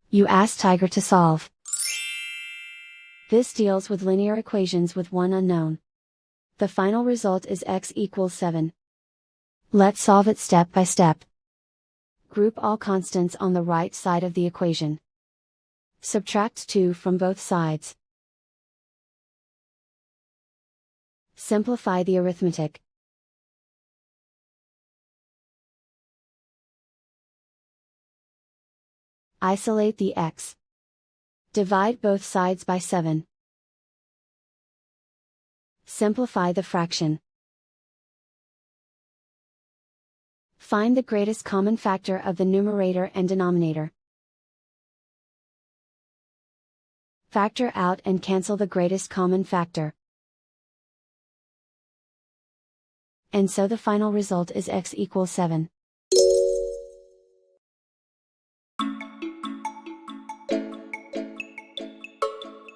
You ask Tiger to solve. This deals with linear equations with one unknown. The final result is x equals 7. Let's solve it step by step. Group all constants on the right side of the equation. Subtract 2 from both sides. Simplify the arithmetic. Isolate the x. Divide both sides by 7. Simplify the fraction. Find the greatest common factor of the numerator and denominator. Factor out and cancel the greatest common factor. And so the final result is x equals 7.